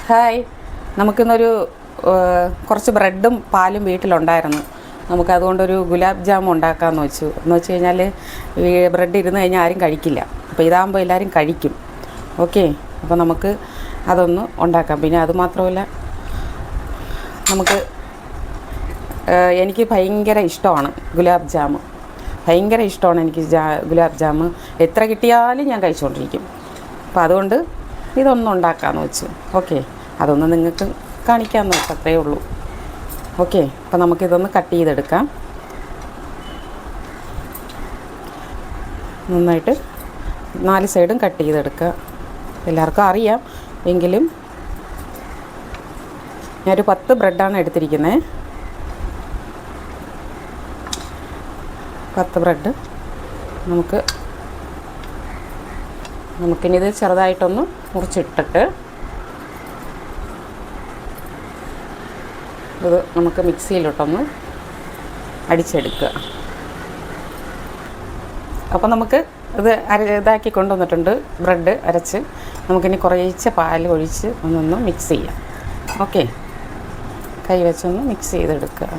Hi, നമുക്കിന്നൊരു കുറച്ച് ബ്രെഡും പാലും വീട്ടിലുണ്ടായിരുന്നു. നമുക്കതുകൊണ്ടൊരു ഗുലാബ് ജാമുൻ ഉണ്ടാക്കാമെന്ന് വെച്ചു. എന്ന് വെച്ച് കഴിഞ്ഞാൽ ഈ ബ്രെഡ് ഇരുന്ന് കഴിഞ്ഞാൽ ആരും കഴിക്കില്ല. അപ്പോൾ ഇതാകുമ്പോൾ എല്ലാവരും കഴിക്കും. ഓക്കെ, അപ്പോൾ നമുക്ക് അതൊന്ന് ഉണ്ടാക്കാം. പിന്നെ അതുമാത്രമല്ല, നമുക്ക് എനിക്ക് ഭയങ്കര ഇഷ്ടമാണ് ഗുലാബ് ജാമുൻ. ഭയങ്കര ഇഷ്ടമാണ് എനിക്ക് ഗുലാബ് ജാമുൻ. എത്ര കിട്ടിയാലും ഞാൻ കഴിച്ചുകൊണ്ടിരിക്കും. അപ്പോൾ അതുകൊണ്ട് ഇതൊന്നും ഉണ്ടാക്കാമെന്ന് വെച്ചു. ഓക്കെ, അതൊന്ന് നിങ്ങൾക്ക് കാണിക്കാമെന്ന് വെച്ചു, അത്രയേ ഉള്ളൂ. ഓക്കെ, അപ്പോൾ നമുക്കിതൊന്ന് കട്ട് ചെയ്തെടുക്കാം. നന്നായിട്ട് 4 സൈഡും കട്ട് ചെയ്തെടുക്കുക. എല്ലാവർക്കും അറിയാം, എങ്കിലും ഞാനൊരു 10 ബ്രെഡാണ് എടുത്തിരിക്കുന്നത്. 10 ബ്രെഡ് നമുക്കിനി ഇത് ചെറുതായിട്ടൊന്ന് മുറിച്ചിട്ടിട്ട് ഇത് നമുക്ക് മിക്സിയിലോട്ടൊന്ന് അടിച്ചെടുക്കുക. അപ്പോൾ നമുക്ക് ഇത് ഇതാക്കി കൊണ്ടുവന്നിട്ടുണ്ട്. ബ്രെഡ് അരച്ച് നമുക്കിനി കുറേശ്ശെ പാൽ ഒഴിച്ച് ഒന്നൊന്ന് മിക്സ് ചെയ്യാം. ഓക്കെ, കൈ വെച്ചൊന്ന് മിക്സ് ചെയ്തെടുക്കുക.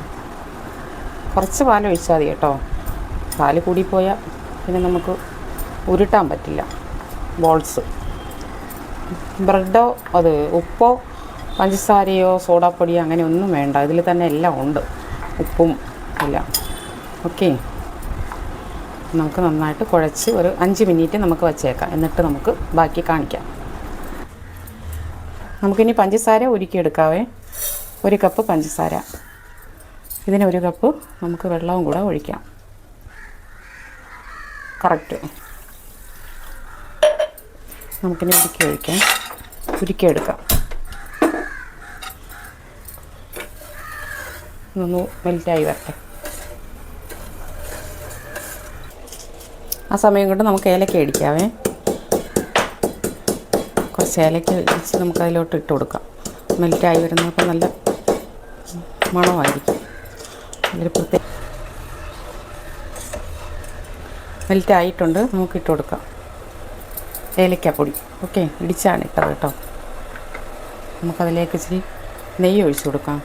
കുറച്ച് പാൽ ഒഴിച്ചാൽ മതി കേട്ടോ. പാൽ കൂടിപ്പോയാൽ പിന്നെ നമുക്ക് ഉരുട്ടാൻ പറ്റില്ല ബോൾസ്. ബ്രെഡോ അത് ഉപ്പോ പഞ്ചസാരയോ സോഡാപ്പൊടിയോ അങ്ങനെ ഒന്നും വേണ്ട. ഇതിൽ തന്നെ എല്ലാം ഉണ്ട്, ഉപ്പും എല്ലാം. ഓക്കെ, നമുക്ക് നന്നായിട്ട് കുഴച്ച് ഒരു 5 മിനിറ്റ് നമുക്ക് വച്ചേക്കാം. എന്നിട്ട് നമുക്ക് ബാക്കി കാണിക്കാം. നമുക്കിനി പഞ്ചസാര ഉരുക്കിയെടുക്കാവേ. 1 കപ്പ് പഞ്ചസാര. ഇതിന് 1 കപ്പ് നമുക്ക് വെള്ളവും കൂടെ ഒഴിക്കാം. കറക്റ്റ്. നമുക്കിനി ഉരുക്കിയെടുക്കാം. ഒന്ന് മെൽറ്റായി വരട്ടെ. ആ സമയം കൊണ്ട് നമുക്ക് ഏലക്ക ഇടിക്കാവേ. കുറച്ച് ഏലക്ക ഇടിച്ച് നമുക്കതിലോട്ട് ഇട്ട് കൊടുക്കാം. മെൽറ്റായി വരുന്നപ്പോൾ നല്ല മണമായിരിക്കും. അതിൽ പ്രത്യേക മെൽറ്റായിട്ടുണ്ട്, നമുക്ക് ഇട്ട് കൊടുക്കാം ഏലക്കാപ്പൊടി. ഓക്കെ, ഇടിച്ചാണ് ഇട്ടത് കേട്ടോ. നമുക്കതിലേക്ക് ഇച്ചിരി നെയ്യ് ഒഴിച്ചു കൊടുക്കാം.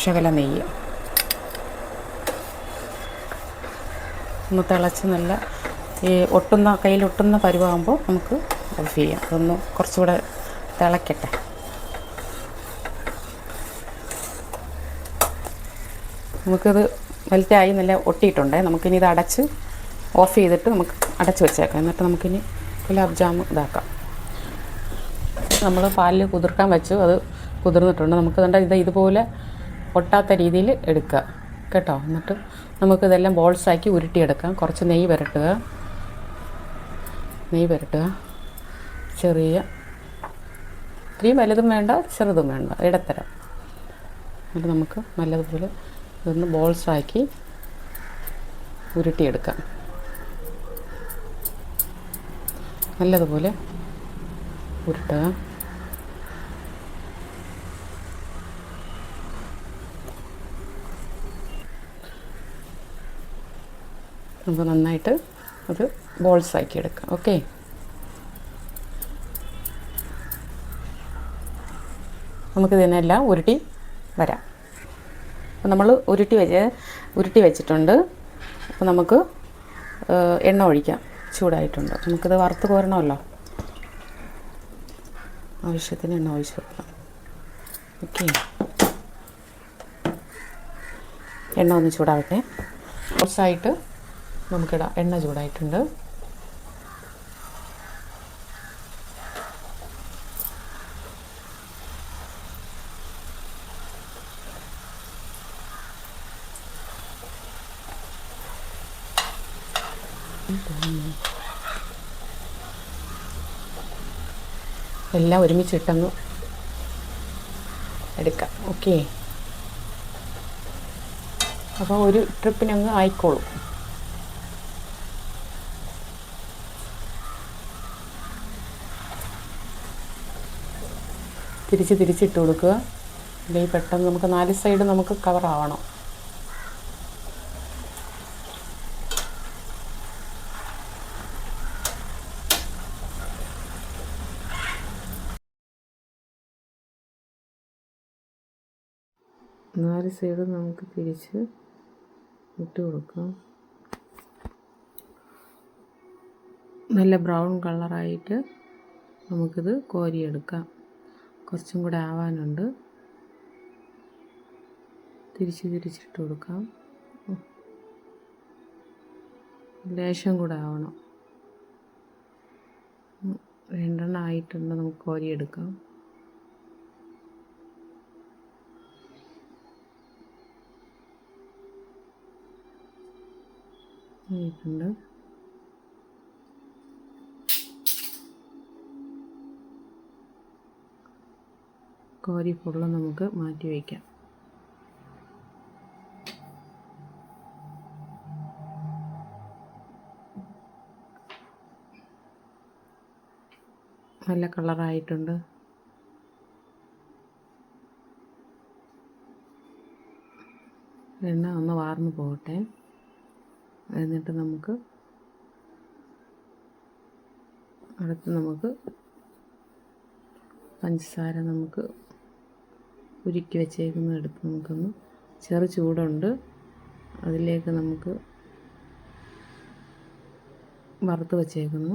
ശകല നെയ്യ് ഒന്ന് തിളച്ച് നല്ല ഈ കയ്യിലൊട്ടുന്ന പരുവാകുമ്പോൾ നമുക്ക് ഓഫ് ചെയ്യാം. അതൊന്ന് കുറച്ചുകൂടെ തിളക്കട്ടെ. നമുക്കിത് മെൽറ്റായി നല്ല ഒട്ടിയിട്ടുണ്ടേ. നമുക്കിനി ഇത് അടച്ച് ഓഫ് ചെയ്തിട്ട് നമുക്ക് അടച്ച് വെച്ചേക്കാം. എന്നിട്ട് നമുക്കിനി ഗുലാബ് ജാമുൻ ഇതാക്കാം. നമ്മൾ പാലിൽ കുതിർക്കാൻ വെച്ചു, അത് കുതിർന്നിട്ടുണ്ട്. നമുക്ക് ഇതുപോലെ ഒട്ടാത്ത രീതിയിൽ എടുക്കുക കേട്ടോ. എന്നിട്ട് നമുക്കിതെല്ലാം ബോൾസാക്കി ഉരുട്ടിയെടുക്കാം. കുറച്ച് നെയ്യ് പുരട്ടുക. ചെറിയ ഇത്രയും വലുതും വേണ്ട ചെറുതും വേണ്ട, ഇടത്തരം. എന്നിട്ട് നമുക്ക് നല്ലതുപോലെ ഇതൊന്ന് ബോൾസാക്കി ഉരുട്ടിയെടുക്കാം. നല്ലതുപോലെ ഉരുട്ടുക. നമുക്ക് നന്നായിട്ട് അത് ബോൾസാക്കി എടുക്കാം. ഓക്കെ, നമുക്കിതിനെല്ലാം ഉരുട്ടി വരാം. അപ്പോൾ നമ്മൾ ഉരുട്ടി വെച്ചിട്ടുണ്ട്. അപ്പോൾ നമുക്ക് എണ്ണ ഒഴിക്കാം. ചൂടായിട്ടുണ്ട്. നമുക്കിത് വറുത്ത് കോരണമല്ലോ. ആവശ്യത്തിന് എണ്ണ ഒഴിച്ച് കൊടുക്കാം. ഓക്കെ, എണ്ണ ഒന്ന് ചൂടാവട്ടെ. കുറച്ചായിട്ട് നമുക്കിടാം. എണ്ണ ചൂടായിട്ടുണ്ട്. എല്ലാം ഒരുമിച്ചിട്ടങ്ങ് എടുക്കാം. ഓക്കെ, അപ്പോൾ ഒരു ട്രിപ്പിനങ്ങ് ആയിക്കോളും. തിരിച്ചിട്ട് കൊടുക്കുക. അല്ലെങ്കിൽ പെട്ടെന്ന് നമുക്ക് 4 സൈഡ് നമുക്ക് കവറാവണം. 4 സൈഡ് നമുക്ക് തിരിച്ച് ഇട്ട് കൊടുക്കാം. നല്ല ബ്രൗൺ കളറായിട്ട് നമുക്കിത് കോരിയെടുക്കാം. കുറച്ചും കൂടെ ആവാനുണ്ട്. തിരിച്ചിട്ട് കൊടുക്കാം. ലേശം കൂടെ ആവണം. 2 എണ്ണം ആയിട്ടുണ്ട്. നമുക്ക് കോരിയെടുക്കാം. ആയിട്ടുണ്ട്. കോരി ഫുള്ള് നമുക്ക് മാറ്റി വയ്ക്കാം. നല്ല കളറായിട്ടുണ്ട്. എണ്ണ ഒന്ന് വാർന്നു പോകട്ടെ. എന്നിട്ട് നമുക്ക് നമുക്ക് പഞ്ചസാര നമുക്ക് ഉരുക്കി വെച്ചേക്കുന്ന എടുത്ത് നമുക്കൊന്ന് ചെറു ചൂടുണ്ട്. അതിലേക്ക് നമുക്ക് വറുത്ത് വെച്ചേക്കുന്ന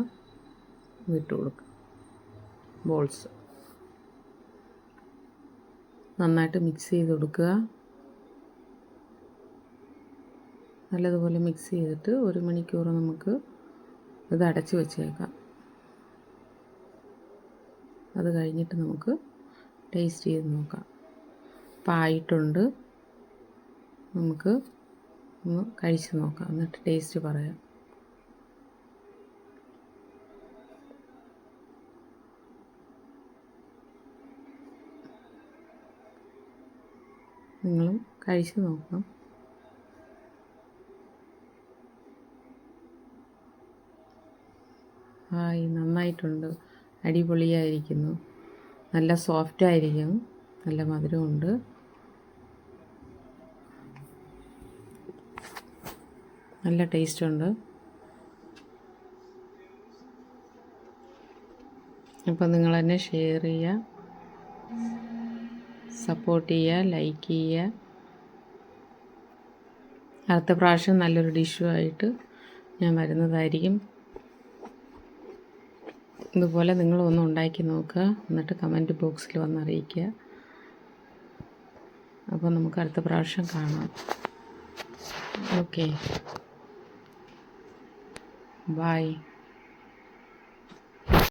ഇട്ട് കൊടുക്കുക. ബോൾസ് നന്നായിട്ട് മിക്സ് ചെയ്ത് കൊടുക്കുക. നല്ലതുപോലെ മിക്സ് ചെയ്തിട്ട് 1 മണിക്കൂർ നമുക്ക് ഇത് അടച്ച് വെച്ചേക്കാം. അത് കഴിഞ്ഞിട്ട് നമുക്ക് ടേസ്റ്റ് ചെയ്ത് നോക്കാം. അപ്പോൾ ആയിട്ടുണ്ട്. നമുക്ക് ഒന്ന് കഴിച്ച് നോക്കാം. എന്നിട്ട് ടേസ്റ്റ് പറയാം. നിങ്ങളും കഴിച്ച് നോക്കാം. നന്നായിട്ടുണ്ട്. അടിപൊളിയായിരിക്കുന്നു. നല്ല സോഫ്റ്റായിരിക്കും. നല്ല മധുരമുണ്ട്. നല്ല ടേസ്റ്റുണ്ട്. അപ്പോൾ നിങ്ങൾ തന്നെ ഷെയർ ചെയ്യുക, സപ്പോർട്ട് ചെയ്യുക, ലൈക്ക് ചെയ്യുക. അടുത്ത പ്രാവശ്യം നല്ലൊരു ഡിഷുമായിട്ട് ഞാൻ വരുന്നതായിരിക്കും. ഇതുപോലെ നിങ്ങളൊന്ന് ഉണ്ടാക്കി നോക്കുക. എന്നിട്ട് കമൻറ്റ് ബോക്സിൽ വന്ന് അറിയിക്കുക. അപ്പോൾ നമുക്ക് അടുത്ത പ്രാവശ്യം കാണാം. Okay, by.